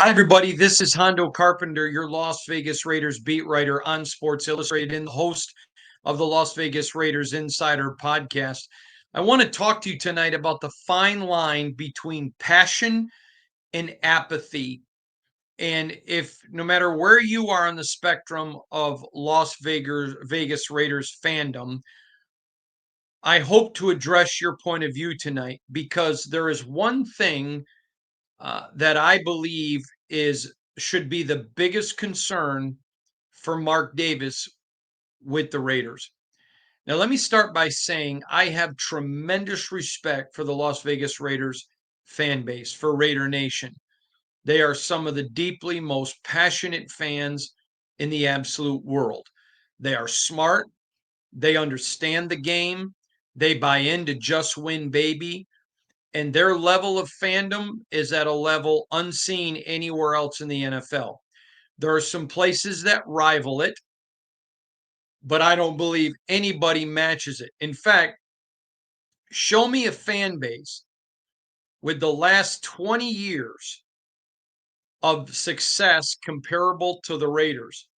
Hi, everybody. This is Hondo Carpenter, your Las Vegas Raiders beat writer on Sports Illustrated and the host of the Las Vegas Raiders Insider podcast. I want to talk to you tonight about the fine line between passion and apathy. And if no matter where you are on the spectrum of Vegas Raiders fandom, I hope to address your point of view tonight because there is one thing that I believe is should be the biggest concern for Mark Davis with the Raiders. Now, let me start by saying I have tremendous respect for the Las Vegas Raiders fan base, for Raider Nation. They are some of the deeply most passionate fans in the absolute world. They are smart, they understand the game, they buy into just win, baby, and their level of fandom is at a level unseen anywhere else in the NFL. There are some places that rival it, but I don't believe anybody matches it. In fact, show me a fan base with the last 20 years of success comparable to the Raiders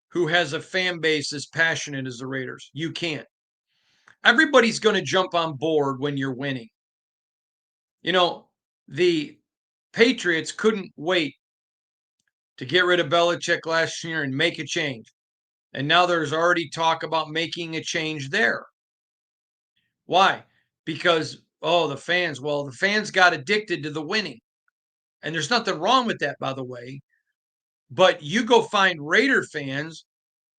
who has a fan base as passionate as the Raiders. You can't. Everybody's going to jump on board when you're winning. You know, the Patriots couldn't wait to get rid of Belichick last year and make a change. And now there's already talk about making a change there. Why? Because, the fans got addicted to the winning. And there's nothing wrong with that, by the way. But you go find Raider fans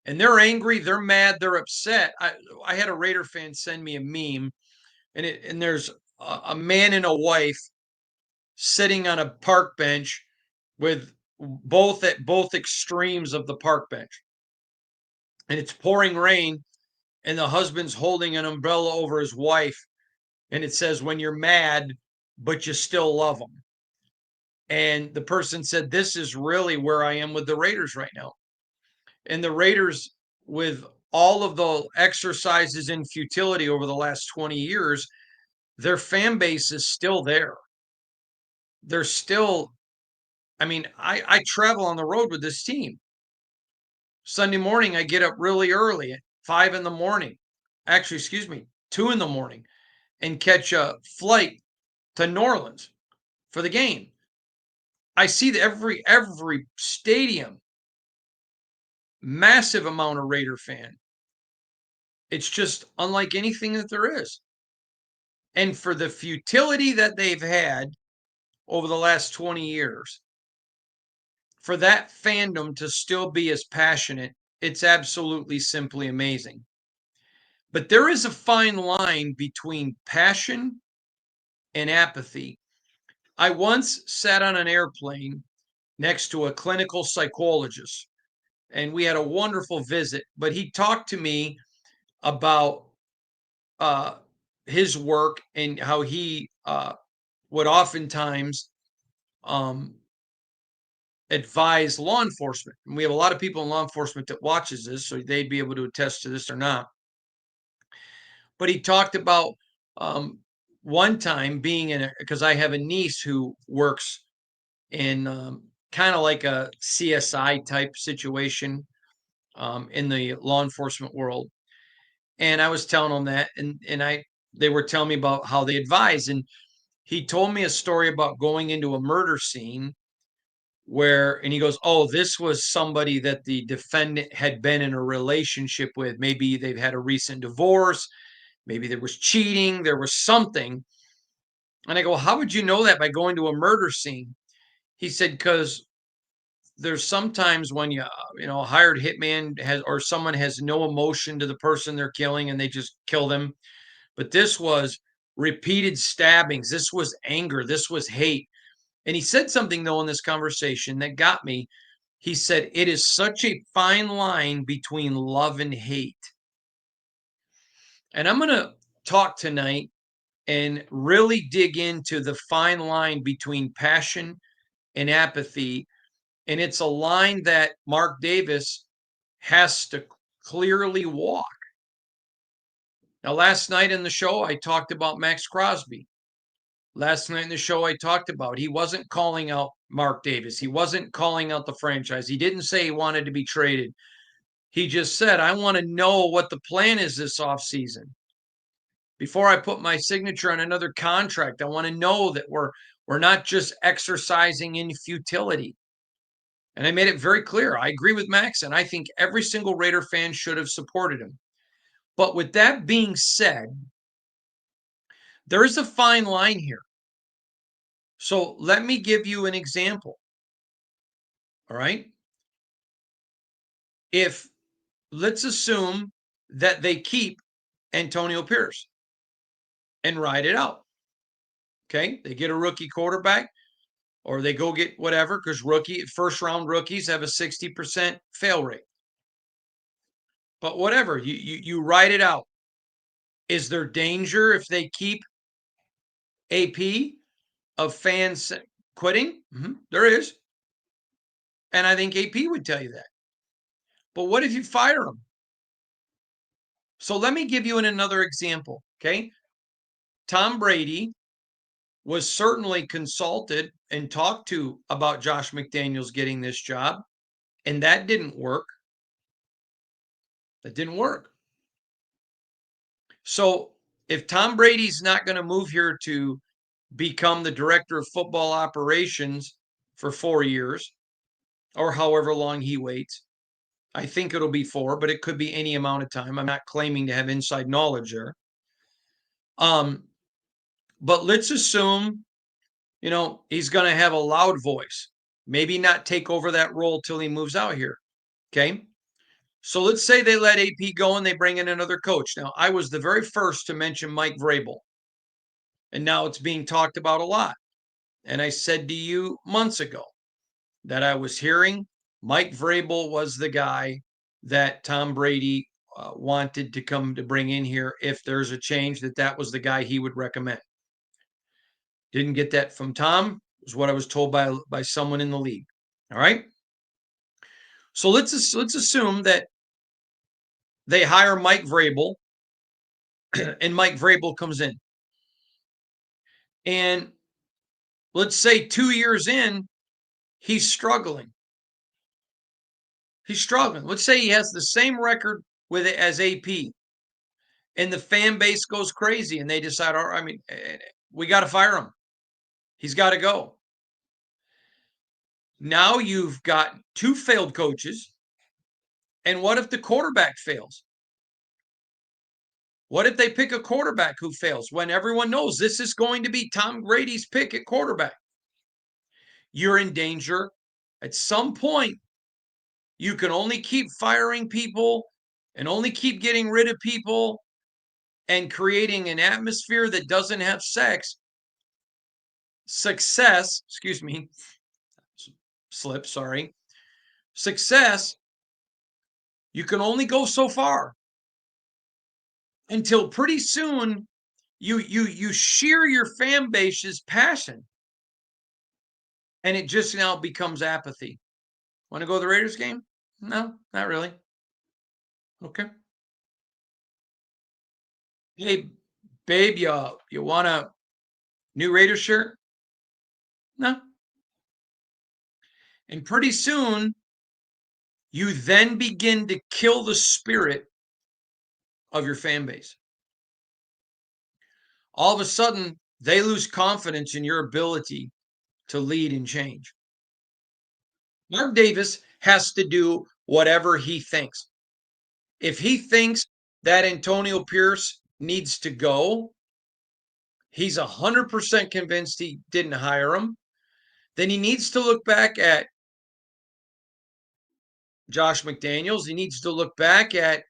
and they're angry, they're mad, they're upset. I had a Raider fan send me a meme, and there's a man and a wife sitting on a park bench with both at both extremes of the park bench. And it's pouring rain, and the husband's holding an umbrella over his wife, and it says, "When you're mad, but you still love them." And the person said, "This is really where I am with the Raiders right now." And the Raiders, with all of the exercises in futility over the last 20 years, their fan base is still there. They're still, I travel on the road with this team. Sunday morning, I get up really early at 5 in the morning. Actually, excuse me, 2 in the morning, and catch a flight to New Orleans for the game. I see that every stadium, massive amount of Raider fan. It's just unlike anything that there is. And for the futility that they've had over the last 20 years, for that fandom to still be as passionate, it's absolutely simply amazing. But there is a fine line between passion and apathy. I once sat on an airplane next to a clinical psychologist, and we had a wonderful visit. But he talked to me about uh, his work and how he would oftentimes um, advise law enforcement. And we have a lot of people in law enforcement that watches this, so they'd be able to attest to this or not. But he talked about um, one time being in because I have a niece who works in kind of like a CSI type situation in the law enforcement world. And I was telling him that, and they were telling me about how they advise, and he told me a story about going into a murder scene and he goes, "Oh, this was somebody that the defendant had been in a relationship with. Maybe they've had a recent divorce, maybe there was cheating, there was something." And I go, "How would you know that by going to a murder scene?" He said, "Because there's sometimes when a hired hitman has or someone has no emotion to the person they're killing and they just kill them. But this was repeated stabbings. This was anger. This was hate." And he said something, though, in this conversation that got me. He said, "It is such a fine line between love and hate." And I'm going to talk tonight and really dig into the fine line between passion and apathy. And it's a line that Mark Davis has to clearly walk. Now, last night in the show, I talked about Max Crosby. Last night in the show, I talked about he wasn't calling out Mark Davis. He wasn't calling out the franchise. He didn't say he wanted to be traded. He just said, I want to know what the plan is this offseason. Before I put my signature on another contract, I want to know that we're not just exercising in futility. And I made it very clear. I agree with Max, and I think every single Raider fan should have supported him. But with that being said, there is a fine line here. So let me give you an example. All right. If let's assume that they keep Antonio Pierce and ride it out. Okay. They get a rookie quarterback or they go get whatever because first round rookies have a 60% fail rate. But whatever, you ride it out. Is there danger if they keep AP of fans quitting? There is. And I think AP would tell you that. But what if you fire him? So let me give you another example. Okay. Tom Brady was certainly consulted and talked to about Josh McDaniels getting this job, and that didn't work. That didn't work. So if Tom Brady's not going to move here to become the director of football operations for 4 years or however long he waits, I think it'll be 4, but it could be any amount of time. I'm not claiming to have inside knowledge there. But let's assume, he's going to have a loud voice, maybe not take over that role till he moves out here. Okay. So let's say they let AP go and they bring in another coach. Now, I was the very first to mention Mike Vrabel, and now it's being talked about a lot. And I said to you months ago that I was hearing Mike Vrabel was the guy that Tom Brady wanted to come to bring in here. If there's a change, that was the guy he would recommend. Didn't get that from Tom. It was what I was told by someone in the league. All right. So let's assume that they hire Mike Vrabel and Mike Vrabel comes in. And let's say 2 years in, he's struggling. He's struggling. Let's say he has the same record with it as AP. And the fan base goes crazy and they decide, we got to fire him. He's got to go. Now you've got 2 failed coaches. And what if the quarterback fails? What if they pick a quarterback who fails when everyone knows this is going to be Tom Brady's pick at quarterback? You're in danger. At some point, you can only keep firing people and only keep getting rid of people and creating an atmosphere that doesn't have success, you can only go so far until pretty soon you shear your fan base's passion and it just now becomes apathy. Want to go to the Raiders game? No, not really. Okay. Hey, babe, you want a new Raiders shirt? No. And pretty soon, you then begin to kill the spirit of your fan base. All of a sudden, they lose confidence in your ability to lead and change. Mark Davis has to do whatever he thinks. If he thinks that Antonio Pierce needs to go, he's 100% convinced he didn't hire him, then he needs to look back at Josh McDaniels. He needs to look back at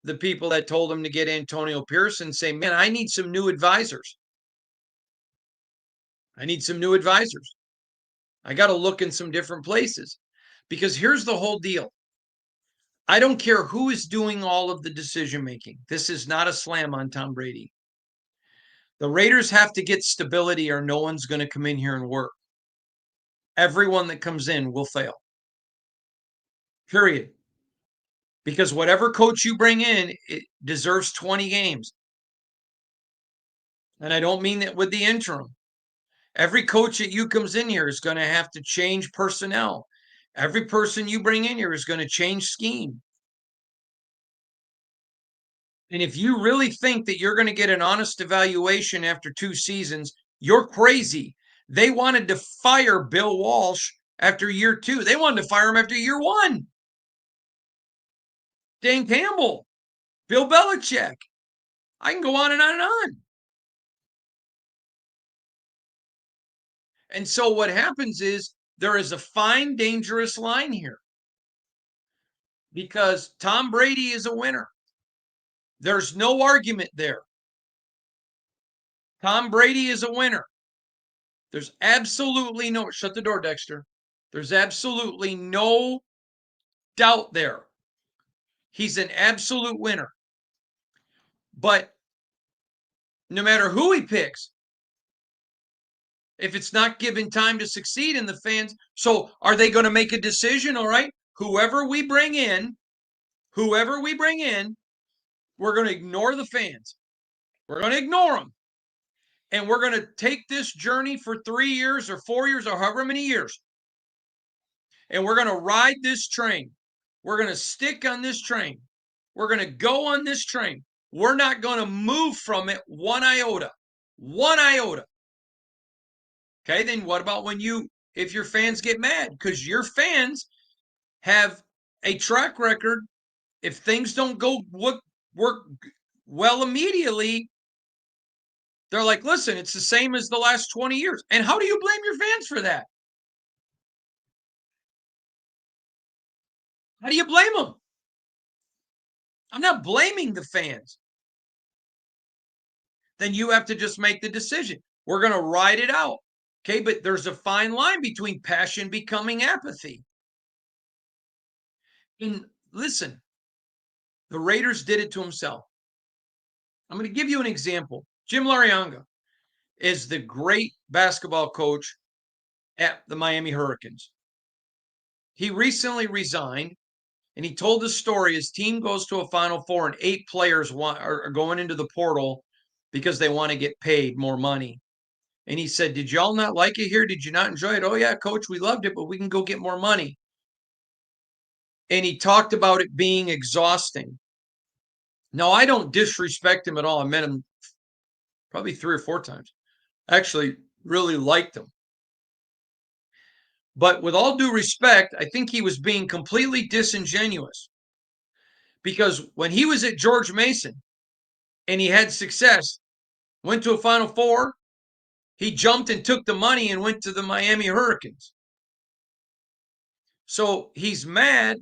the people that told him to get Antonio Pierce and say, man, I need some new advisors. I got to look in some different places because here's the whole deal. I don't care who is doing all of the decision making. This is not a slam on Tom Brady. The Raiders have to get stability or no one's going to come in here and work. Everyone that comes in will fail. Period. Because whatever coach you bring in, it deserves 20 games. And I don't mean that with the interim. Every coach that you comes in here is going to have to change personnel. Every person you bring in here is going to change scheme. And if you really think that you're going to get an honest evaluation after 2 seasons, you're crazy. They wanted to fire Bill Walsh after year 2. They wanted to fire him after year 1. Dan Campbell, Bill Belichick. I can go on and on and on. And so what happens is there is a fine, dangerous line here because Tom Brady is a winner. There's no argument there. Tom Brady is a winner. There's absolutely no, shut the door, Dexter. There's absolutely no doubt there. He's an absolute winner. But no matter who he picks, if it's not given time to succeed in the fans, so are they going to make a decision? All right, whoever we bring in, we're going to ignore the fans. We're going to ignore them. And we're going to take this journey for 3 years or 4 years or however many years. And we're going to ride this train. We're going to stick on this train. We're going to go on this train. We're not going to move from it one iota. One iota. Okay, then what about if your fans get mad? Because your fans have a track record. If things don't work well immediately, they're like, listen, it's the same as the last 20 years. And how do you blame your fans for that? How do you blame them? I'm not blaming the fans. Then you have to just make the decision. We're going to ride it out. Okay, but there's a fine line between passion becoming apathy. And listen, the Raiders did it to himself. I'm going to give you an example. Jim Larianga is the great basketball coach at the Miami Hurricanes. He recently resigned, and he told the story. His team goes to a Final Four, and 8 players are going into the portal because they want to get paid more money. And he said, did y'all not like it here? Did you not enjoy it? Oh, yeah, coach, we loved it, but we can go get more money. And he talked about it being exhausting. Now, I don't disrespect him at all. I met him probably 3 or 4 times. I actually really liked him. But with all due respect, I think he was being completely disingenuous. Because when he was at George Mason and he had success, went to a Final Four, he jumped and took the money and went to the Miami Hurricanes. So he's mad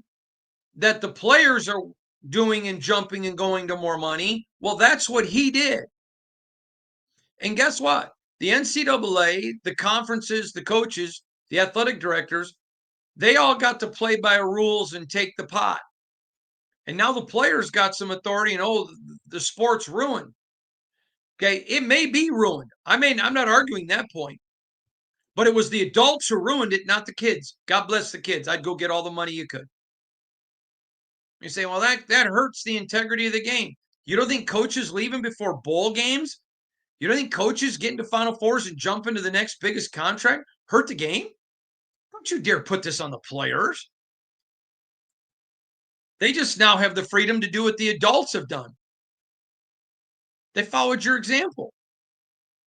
that the players are doing and jumping and going to more money. Well, that's what he did. And guess what? The NCAA, the conferences, the coaches, the athletic directors, they all got to play by rules and take the pot. And now the players got some authority and, oh, the sport's ruined. Okay, it may be ruined. I'm not arguing that point. But it was the adults who ruined it, not the kids. God bless the kids. I'd go get all the money you could. You say, well, that hurts the integrity of the game. You don't think coaches leaving before bowl games? You don't think coaches getting to Final Fours and jump into the next biggest contract hurt the game? Don't you dare put this on the players. They just now have the freedom to do what the adults have done. They followed your example.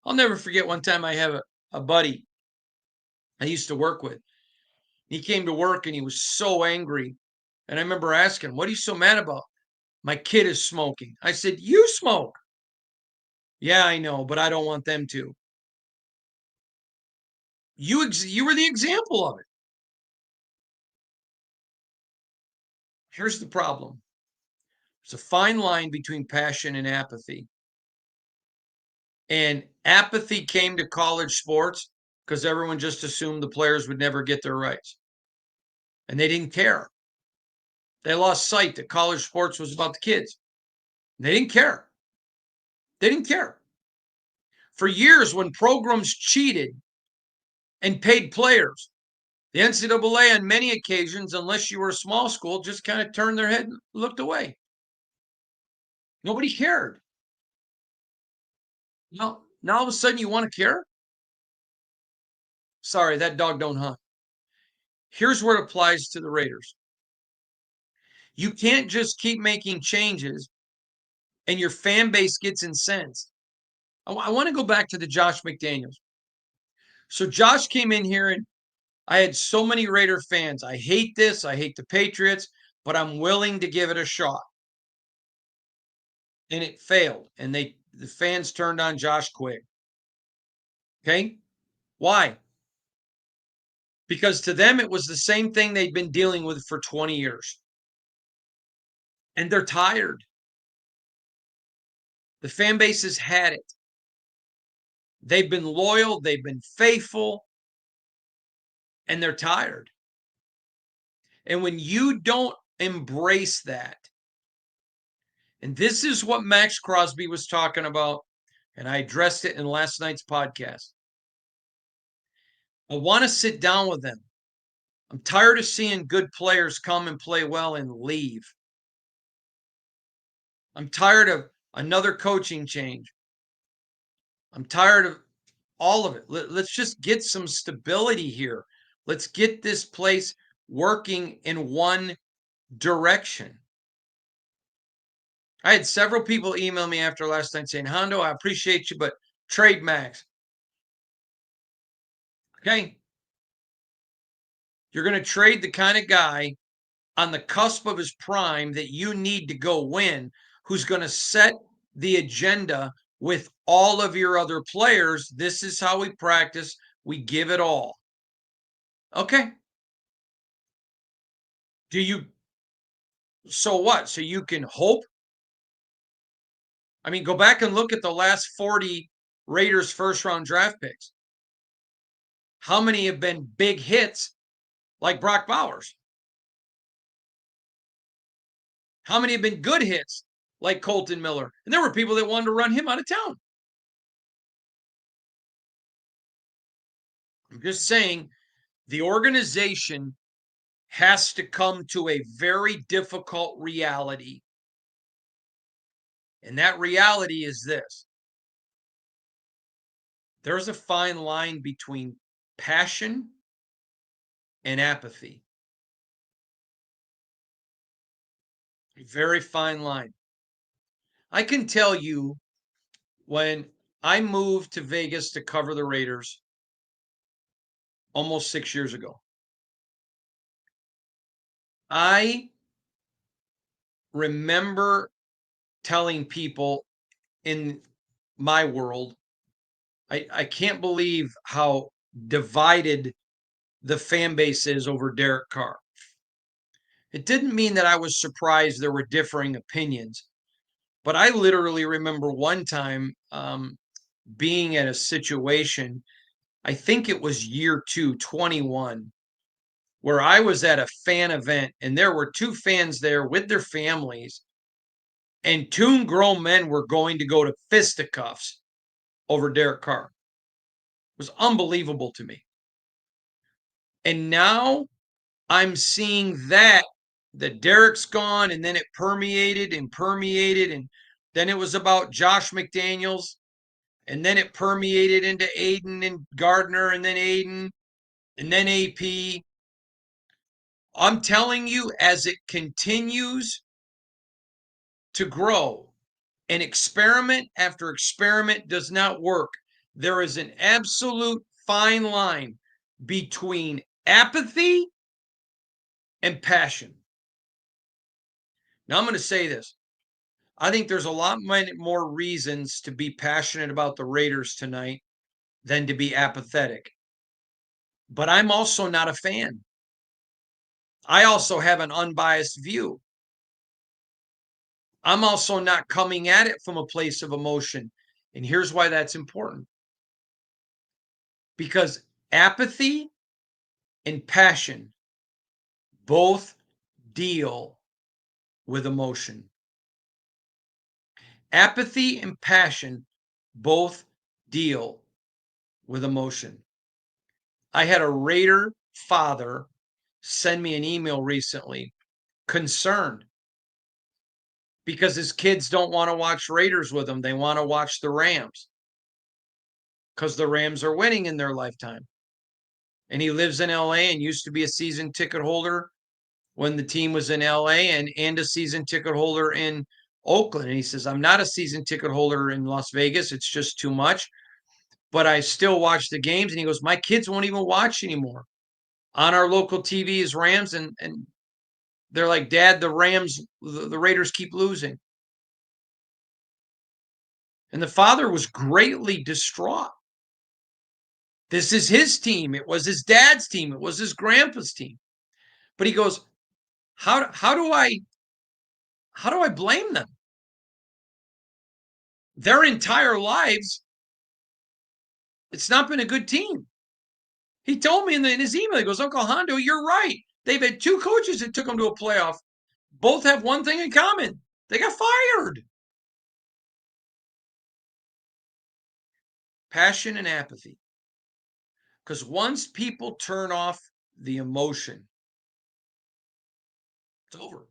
I'll never forget one time I have a buddy I used to work with. He came to work and he was so angry. And I remember asking him, what are you so mad about? My kid is smoking. I said, you smoke. Yeah, I know, but I don't want them to. You were the example of it. Here's the problem. There's a fine line between passion and apathy. And apathy came to college sports because everyone just assumed the players would never get their rights. And they didn't care. They lost sight that college sports was about the kids. They didn't care. They didn't care. For years, when programs cheated and paid players, the NCAA on many occasions, unless you were a small school, just kind of turned their head and looked away. Nobody cared. No, Now all of a sudden you want to care? Sorry, that dog don't hunt. Here's where it applies to the Raiders. You can't just keep making changes and your fan base gets incensed. I want to go back to the Josh McDaniels. So Josh came in here and I had so many Raider fans. I hate this. I hate the Patriots, but I'm willing to give it a shot. And it failed. And the fans turned on Josh quick. Okay? Why? Because to them it was the same thing they'd been dealing with for 20 years. And they're tired. The fan base has had it. They've been loyal, they've been faithful, and they're tired. And when you don't embrace that, and this is what Max Crosby was talking about, and I addressed it in last night's podcast. I want to sit down with them. I'm tired of seeing good players come and play well and leave. I'm tired of another coaching change. I'm tired of all of it. Let's just get some stability here. Let's get this place working in one direction. I had several people email me after last night saying, Hondo, I appreciate you, but trade Max. Okay. You're going to trade the kind of guy on the cusp of his prime that you need to go win, who's going to set the agenda with all of your other players. This is how we practice. We give it all. Okay. Do you, so what? So you can hope? I mean, go back and look at the last 40 Raiders first round draft picks. How many have been big hits like Brock Bowers? How many have been good hits like Colton Miller? And there were people that wanted to run him out of town. I'm just saying the organization has to come to a very difficult reality. And that reality is this: there's a fine line between passion and apathy. A very fine line. I can tell you when I moved to Vegas to cover the Raiders almost 6 years ago, I remember telling people in my world, I can't believe how divided the fan base is over Derek Carr. It didn't mean that I was surprised there were differing opinions, but I literally remember one time being at a situation, I think it was year 2, 21, where I was at a fan event and there were two fans there with their families, and two grown men were going to go to fisticuffs over Derek Carr. It was unbelievable to me. And now I'm seeing that Derek's gone, and then it permeated and permeated, and then it was about Josh McDaniels, and then it permeated into Aiden and Gardner, and then Aiden, and then AP. I'm telling you, as it continues to grow, and experiment after experiment does not work, there is an absolute fine line between apathy and passion. Now, I'm going to say this. I think there's a lot more reasons to be passionate about the Raiders tonight than to be apathetic. But I'm also not a fan. I also have an unbiased view. I'm also not coming at it from a place of emotion. And here's why that's important. Because apathy and passion both deal with emotion. Apathy and passion both deal with emotion. I had a Raider father send me an email recently, concerned because his kids don't want to watch Raiders with him. They want to watch the Rams. because the Rams are winning in their lifetime. And he lives in LA and used to be a season ticket holder when the team was in LA and a season ticket holder in Oakland. And he says, I'm not a season ticket holder in Las Vegas. It's just too much. But I still watch the games. And he goes, my kids won't even watch anymore. On our local TV is Rams. And they're like, Dad, the Raiders keep losing. And the father was greatly distraught. This is his team. It was his dad's team. It was his grandpa's team. But he goes, how do I blame them? Their entire lives, it's not been a good team. He told me in his email, he goes, Uncle Hondo, you're right. They've had two coaches that took them to a playoff. Both have one thing in common. They got fired. Passion and apathy. Because once people turn off the emotion, it's over.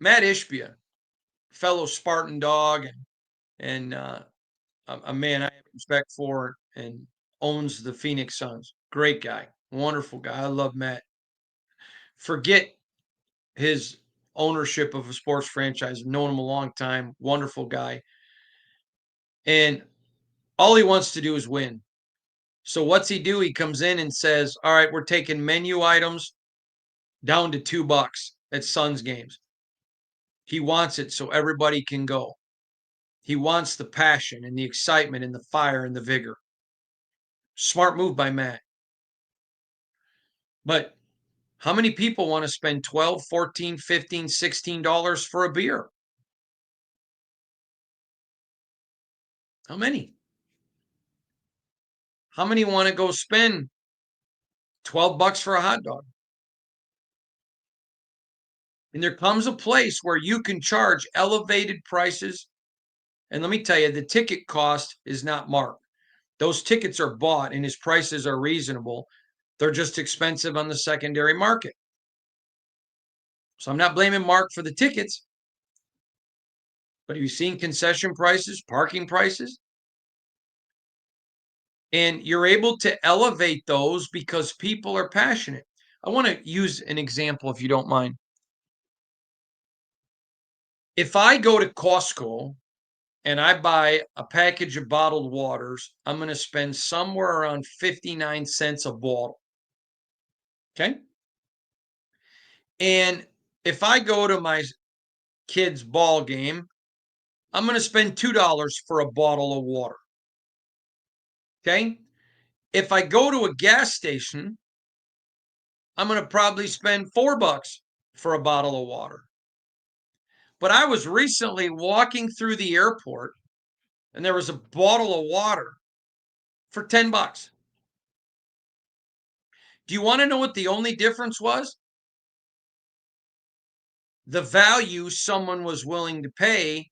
Matt Ishbia, fellow Spartan dog and a man I have respect for and owns the Phoenix Suns. Great guy, wonderful guy. I love Matt. Forget his ownership of a sports franchise. I've known him a long time. Wonderful guy. And all he wants to do is win. So what's he do? He comes in and says, all right, we're taking menu items down to $2 at Suns games. He wants it so everybody can go. He wants the passion and the excitement and the fire and the vigor. Smart move by Matt. But how many people want to spend $12, $14, $15, $16 for a beer? How many? How many want to go spend $12 for a hot dog? And there comes a place where you can charge elevated prices. And let me tell you, the ticket cost is not Mark. Those tickets are bought and his prices are reasonable. They're just expensive on the secondary market. So I'm not blaming Mark for the tickets. But have you seen concession prices, parking prices? And you're able to elevate those because people are passionate. I want to use an example, if you don't mind. If I go to Costco and I buy a package of bottled waters, I'm going to spend somewhere around 59 cents a bottle. Okay. And if I go to my kid's ball game, I'm going to spend $2 for a bottle of water. Okay. If I go to a gas station, I'm going to probably spend $4 for a bottle of water. But I was recently walking through the airport and there was a bottle of water for $10. Do you want to know what the only difference was? The value someone was willing to pay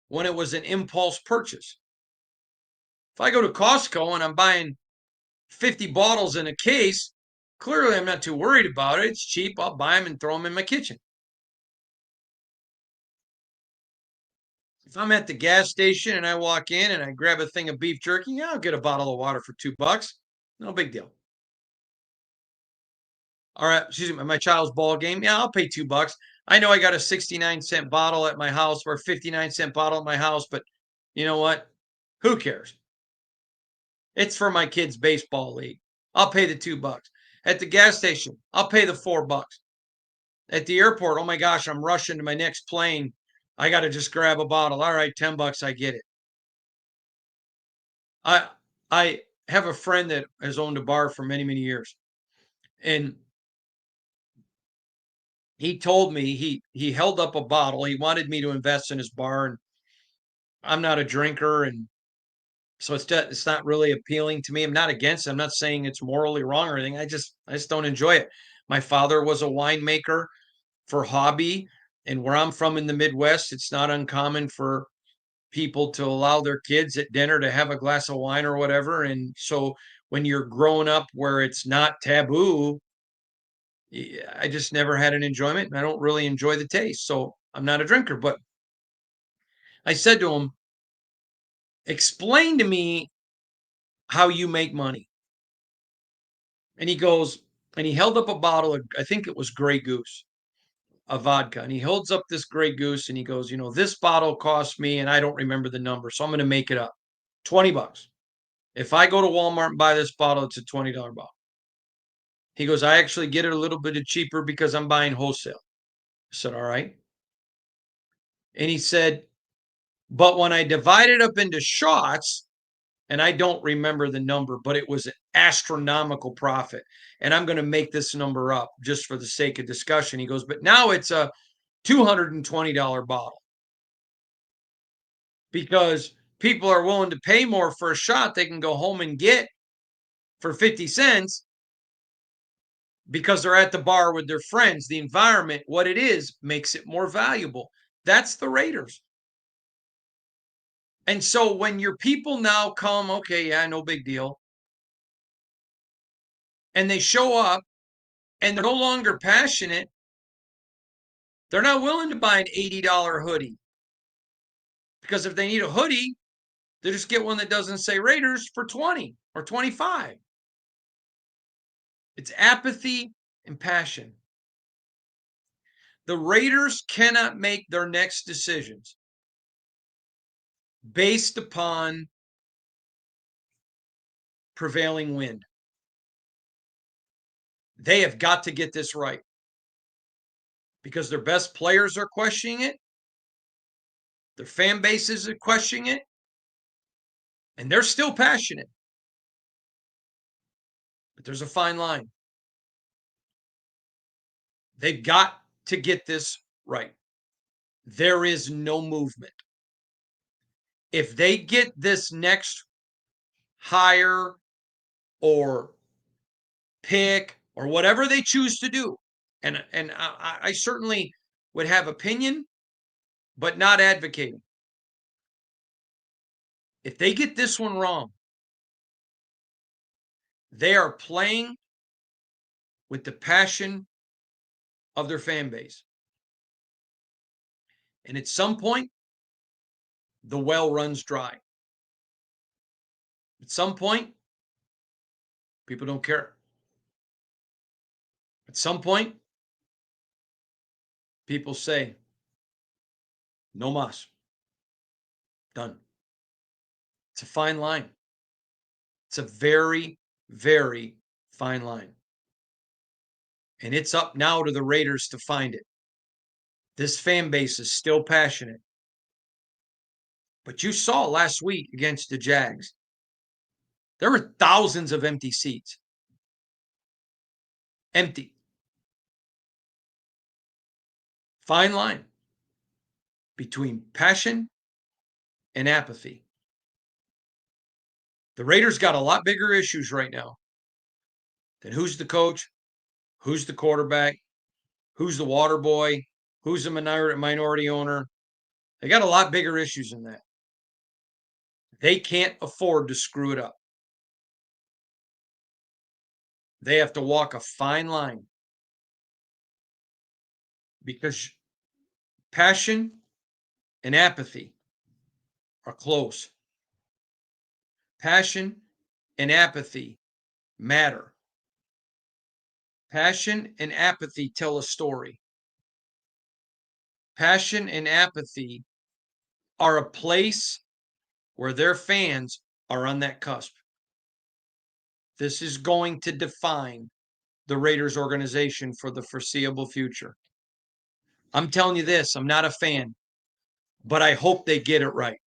when it was an impulse purchase. If I go to Costco and I'm buying 50 bottles in a case, clearly I'm not too worried about it. It's cheap. I'll buy them and throw them in my kitchen. If I'm at the gas station and I walk in and I grab a thing of beef jerky, yeah, I'll get a bottle of water for $2. No big deal. All right, excuse me, my child's ball game. Yeah, I'll pay $2. I know I got a 69-cent bottle at my house or a 59-cent bottle at my house, but you know what? Who cares? It's for my kid's baseball league. I'll pay the $2. At the gas station, I'll pay the $4. At the airport, oh my gosh, I'm rushing to my next plane. I got to just grab a bottle. All right, $10, I get it. I have a friend that has owned a bar for many, many years. And he told me he held up a bottle. He wanted me to invest in his bar, and I'm not a drinker, and so it's not really appealing to me. I'm not against it. I'm not saying it's morally wrong or anything. I just don't enjoy it. My father was a winemaker for hobby, and where I'm from in the Midwest, it's not uncommon for people to allow their kids at dinner to have a glass of wine or whatever. And so when you're growing up where it's not taboo, I just never had an enjoyment and I don't really enjoy the taste. So I'm not a drinker. But I said to him, explain to me how you make money. And he goes, and he held up a bottle of, I think it was Grey Goose, a vodka. And he holds up this Grey Goose and he goes, this bottle cost me, and I don't remember the number, so I'm going to make it up, $20. If I go to Walmart and buy this bottle, it's a $20 bottle. He goes, I actually get it a little bit cheaper because I'm buying wholesale. I said, all right. And he said, but when I divide it up into shots, and I don't remember the number, but it was an astronomical profit. And I'm going to make this number up just for the sake of discussion. He goes, but now it's a $220 bottle because people are willing to pay more for a shot they can go home and get for 50 cents because they're at the bar with their friends. The environment, what it is, makes it more valuable. That's the Raiders. And so when your people now come, okay, yeah, no big deal, and they show up and they're no longer passionate, they're not willing to buy an $80 hoodie because if they need a hoodie, they just get one that doesn't say Raiders for 20 or 25. It's apathy and passion. The Raiders cannot make their next decisions based upon prevailing wind. They have got to get this right because their best players are questioning it. Their fan bases are questioning it. And they're still passionate. But there's a fine line. They've got to get this right. There is no movement. If they get this next hire or pick or whatever they choose to do, and I certainly would have opinion, but not advocating. If they get this one wrong, they are playing with the passion of their fan base. And at some point, the well runs dry. At some point, people don't care. At some point, people say, no mas. Done. It's a fine line. It's a very, very fine line. And it's up now to the Raiders to find it. This fan base is still passionate. But you saw last week against the Jags, there were thousands of empty seats. Empty. Fine line between passion and apathy. The Raiders got a lot bigger issues right now than who's the coach, who's the quarterback, who's the water boy, who's the minority owner. They got a lot bigger issues than that. They can't afford to screw it up. They have to walk a fine line because passion and apathy are close. Passion and apathy matter. Passion and apathy tell a story. Passion and apathy are a place where their fans are on that cusp. This is going to define the Raiders organization for the foreseeable future. I'm telling you this, I'm not a fan, but I hope they get it right.